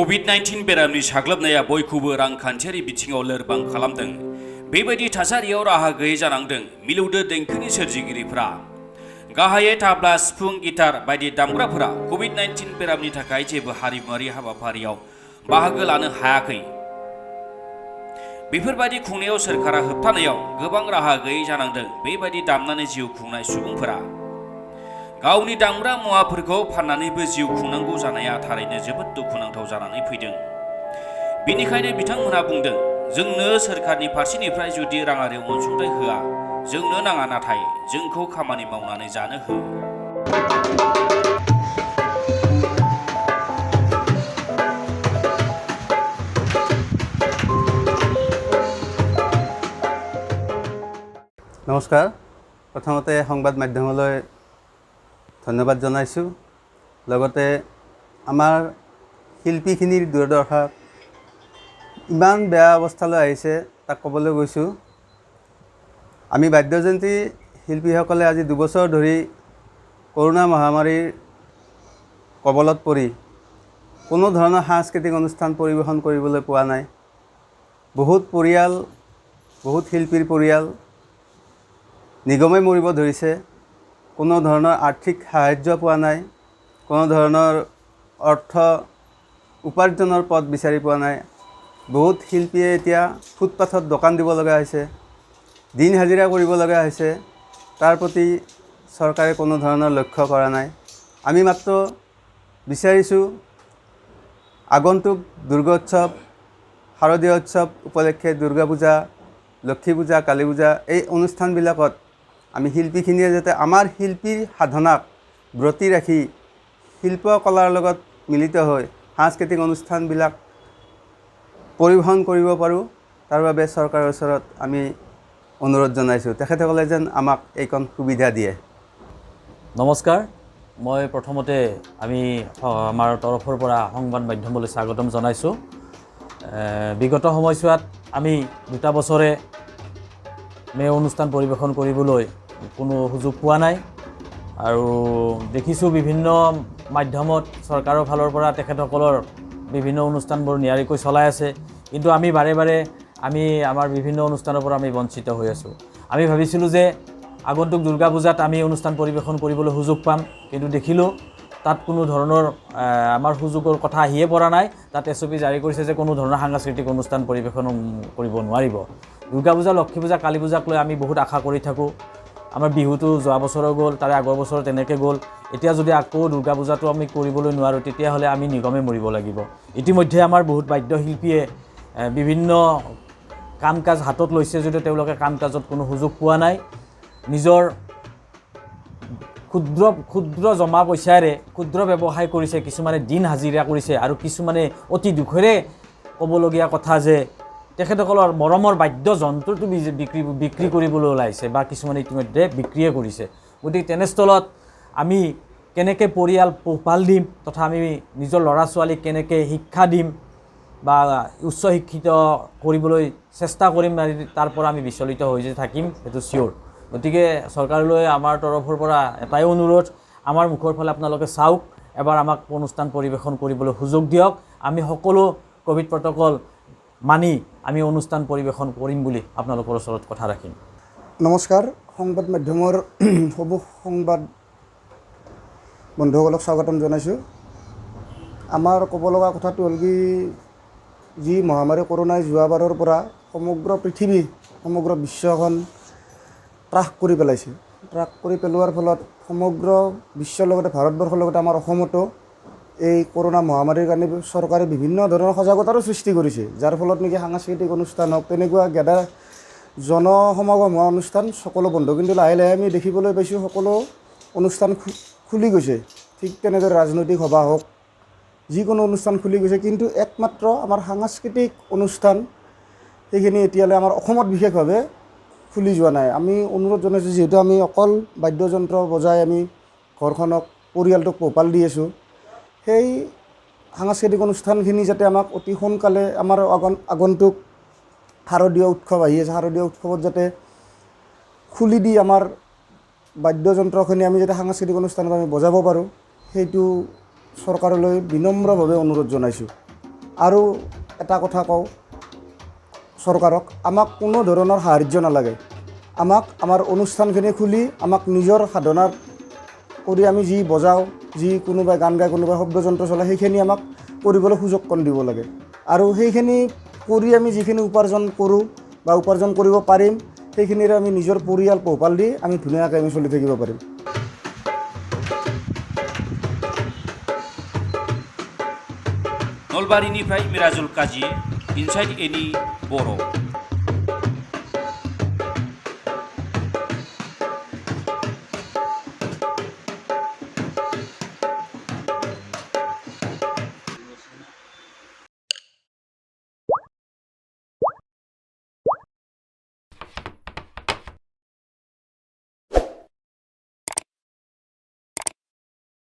COVID-19 बेरामनि साग्लोबनाया बयखौबो रांखान्थियारि बिथिङाव लोरबां खालामदों। बेबायदि थासारियाव राहा गैयै जानांदों मिलौदो देंखोनि सोरजिगिरिफोरा। गाहायै ताबला, सिफुं, गिटार बायदि दामग्राफोरा COVID-19 बेरामनि थाखाय जेबो हारिमुआरि हाबाफारियाव बाहागो लानो हायाखै। बेफोरबायदि खुंनायाव सोरखारा होबथानायाव गोबां राहा गैयै जानांदों बेबायदि दामनानै जिउ खुंनाय सुबुंफोरा। गावनि दामग्रा मुवाफोरखौ फाननानैबो जिउ खुंनांगौ जानाया थारैनो जोबोद दुखुनांथाव जानानै फैदों। बेनिखायनो बिथांमोनहा बुंदों, जोंनो सोरखारनि फारसेनिफ्राय जुदि राङारि अनसुंथाइ होआ, जोंनो नाङा, नाथाय जोंखौ खामानि मावनानै जानो हो। নমস্কাৰ। প্ৰথমতে সংবাদ মাধ্যমলৈ ধন্যবাদ জনাইছোঁ। লগতে আমাৰ শিল্পীখিনিৰ দুৰ্দশা ইমান বেয়া অৱস্থালৈ আহিছে তাক ক'বলৈ গৈছোঁ। আমি বাদ্যযন্ত্ৰী শিল্পীসকলে আজি 2 বছৰ ধৰি কৰোনা মহামাৰীৰ কবলত পৰি কোনো ধৰণৰ সাংস্কৃতিক অনুষ্ঠান পৰিৱেশন কৰিবলৈ পোৱা নাই। বহুত পৰিয়াল, বহুত শিল্পীৰ পৰিয়াল নিগমে মৰিব ধৰিছে। কোনো ধৰণৰ আৰ্থিক সাহায্য পোৱা নাই, কোনো ধৰণৰ অৰ্থ উপাৰ্জনৰ পথ বিচাৰি পোৱা নাই। বহুত শিল্পীয়ে এতিয়া ফুটপাথত দোকান দিব লগা হৈছে, দিন হাজিৰা কৰিব লগা হৈছে। তাৰ প্ৰতি চৰকাৰে কোনো ধৰণৰ লক্ষ্য কৰা নাই। আমি মাত্ৰ বিচাৰিছোঁ আগন্তুক দুৰ্গোৎসৱ, শাৰদীয় উৎসৱ উপলক্ষে দুৰ্গা পূজা, লক্ষ্মী পূজা, কালী পূজা এই অনুষ্ঠানবিলাকত আমি শিল্পীখিনিয়ে যাতে আমাৰ শিল্পীৰ সাধনাক ব্ৰতী ৰাখি শিল্পকলাৰ লগত মিলিত হৈ সাংস্কৃতিক অনুষ্ঠানবিলাক পৰিৱেশন কৰিব পাৰোঁ, তাৰ বাবে চৰকাৰৰ ওচৰত আমি অনুৰোধ জনাইছোঁ। তেখেতসকলে যেন আমাক এইকণ সুবিধা দিয়ে। নমস্কাৰ। মই প্ৰথমতে আমাৰ তৰফৰ পৰা সংবাদ মাধ্যমলৈ স্বাগতম জনাইছোঁ। বিগত সময়ছোৱাত আমি 2 বছৰে অনুষ্ঠান পৰিৱেশন কৰিবলৈ কোনো সুযোগ পোৱা নাই আৰু দেখিছোঁ বিভিন্ন মাধ্যমত চৰকাৰৰ ফালৰ পৰা তেখেতসকলৰ বিভিন্ন অনুষ্ঠানবোৰ নিয়াৰিকৈ চলাই আছে, কিন্তু আমি বাৰে বাৰে আমাৰ বিভিন্ন অনুষ্ঠানৰ পৰা আমি বঞ্চিত হৈ আছোঁ। আমি ভাবিছিলোঁ যে আগন্তুক দুৰ্গা পূজাত আমি অনুষ্ঠান পৰিৱেশন কৰিবলৈ সুযোগ পাম, কিন্তু দেখিলোঁ তাত কোনো ধৰণৰ আমাৰ সুযোগৰ কথা আহিয়ে পৰা নাই। তাত SOP জাৰি কৰিছে যে কোনো ধৰণৰ সাংস্কৃতিক অনুষ্ঠান পৰিৱেশন কৰিব নোৱাৰিব। দুৰ্গা পূজা, লক্ষ্মী পূজা, কালী পূজাক লৈ আমি বহুত আশা কৰি থাকোঁ। আমাৰ বিহুটো যোৱা বছৰো গ'ল, তাৰে আগৰ বছৰ তেনেকৈ গ'ল। এতিয়া যদি আকৌ দুৰ্গা পূজাটো আমি কৰিবলৈ নোৱাৰোঁ, তেতিয়াহ'লে আমি নিগমে মৰিব লাগিব। ইতিমধ্যে আমাৰ বহুত বাদ্যশিল্পীয়ে বিভিন্ন কাম কাজ হাতত লৈছে যদিও তেওঁলোকে কাম কাজত কোনো সুযোগ পোৱা নাই। নিজৰ ক্ষুদ্ৰ জমা পইচাৰে ক্ষুদ্ৰ ব্যৱসায় কৰিছে, কিছুমানে দিন হাজিৰা কৰিছে আৰু কিছুমানে অতি দুখেৰে ক'বলগীয়া কথা যে তেখেতসকলৰ মৰমৰ বাদ্যযন্ত্ৰটো বিক্ৰী কৰিবলৈ ওলাইছে বা কিছুমানে ইতিমধ্যে বিক্ৰীয়ে কৰিছে। গতিকে তেনেস্থলত আমি কেনেকৈ পৰিয়াল পোহপাল দিম তথা আমি নিজৰ ল'ৰা ছোৱালীক কেনেকৈ শিক্ষা দিম বা উচ্চ শিক্ষিত কৰিবলৈ চেষ্টা কৰিম, তাৰ পৰা আমি বিচলিত হৈ থাকিম, সেইটো চিয়'ৰ। গতিকে চৰকাৰলৈ আমাৰ তৰফৰ পৰা এটাই অনুৰোধ, আমাৰ মুখৰ ফালে আপোনালোকে চাওক, এবাৰ আমাক অনুষ্ঠান পৰিৱেশন কৰিবলৈ সুযোগ দিয়ক। আমি সকলো ক'ভিড প্ৰট'কল মানি আমি অনুষ্ঠান পৰিৱেশন কৰিম বুলি আপোনালোকৰ ওচৰত কথা ৰাখিম। নমস্কাৰ। সংবাদ মাধ্যমৰ সমূহ সংবাদ বন্ধুসকলক স্বাগতম জনাইছোঁ। আমাৰ ক'ব লগা কথাটো হ'ল কি, যি মহামাৰী কৰোণাই যোৱাবাৰৰ পৰা সমগ্ৰ পৃথিৱী, সমগ্ৰ বিশ্বখন ত্ৰাস কৰি পেলাইছে। ত্ৰাস কৰি পেলোৱাৰ ফলত সমগ্ৰ বিশ্বৰ লগতে ভাৰতবৰ্ষৰ লগতে আমাৰ অসমতো এই কৰোণা মহামাৰীৰ কাৰণে চৰকাৰে বিভিন্ন ধৰণৰ সজাগতাৰো সৃষ্টি কৰিছে, যাৰ ফলত নেকি সাংস্কৃতিক অনুষ্ঠান হওক, তেনেকুৱা জনসমাগম হোৱা অনুষ্ঠান সকলো বন্ধ। কিন্তু লাহে লাহে আমি দেখিবলৈ পাইছোঁ সকলো অনুষ্ঠান খুলি গৈছে। ঠিক তেনেদৰে ৰাজনৈতিক সভা হওক, যিকোনো অনুষ্ঠান খুলি গৈছে, কিন্তু একমাত্ৰ আমাৰ সাংস্কৃতিক অনুষ্ঠান সেইখিনি এতিয়ালৈ আমাৰ অসমত বিশেষভাৱে খুলি যোৱা নাই। আমি অনুৰোধ জনাইছোঁ, যিহেতু আমি অকল বাদ্যযন্ত্ৰ বজাই আমি ঘৰখনক, পৰিয়ালটোক পোহপাল দি আছোঁ, সেই সাংস্কৃতিক অনুষ্ঠানখিনি যাতে আমাক অতি সোনকালে, আমাৰ আগন্তুক শাৰদীয় উৎসৱ আহি আছে, শাৰদীয় উৎসৱত যাতে খুলি দি আমাৰ বাদ্যযন্ত্ৰখিনি আমি যাতে সাংস্কৃতিক অনুষ্ঠানত আমি বজাব পাৰোঁ, সেইটো চৰকাৰলৈ বিনম্ৰভাৱে অনুৰোধ জনাইছোঁ। আৰু এটা কথা কওঁ চৰকাৰক, আমাক কোনো ধৰণৰ সাহাৰ্য নালাগে। আমাক আমাৰ অনুষ্ঠানখিনি খুলি আমাক নিজৰ সাধনাৰ কৰি আমি যি বজাওঁ, যি কোনোবাই গান গায়, কোনোবাই শব্দযন্ত্ৰ চলায়, সেইখিনি আমাক কৰিবলৈ সুযোগ কণ দিব লাগে। আৰু সেইখিনি কৰি আমি যিখিনি উপাৰ্জন কৰোঁ বা উপাৰ্জন কৰিব পাৰিম, সেইখিনিৰে আমি নিজৰ পৰিয়াল পোহপাল দি আমি ধুনীয়াকৈ আমি চলি থাকিব পাৰিম। नलबारिनिफ्राय मिराजुल काजी इनसाइड एनि बर'।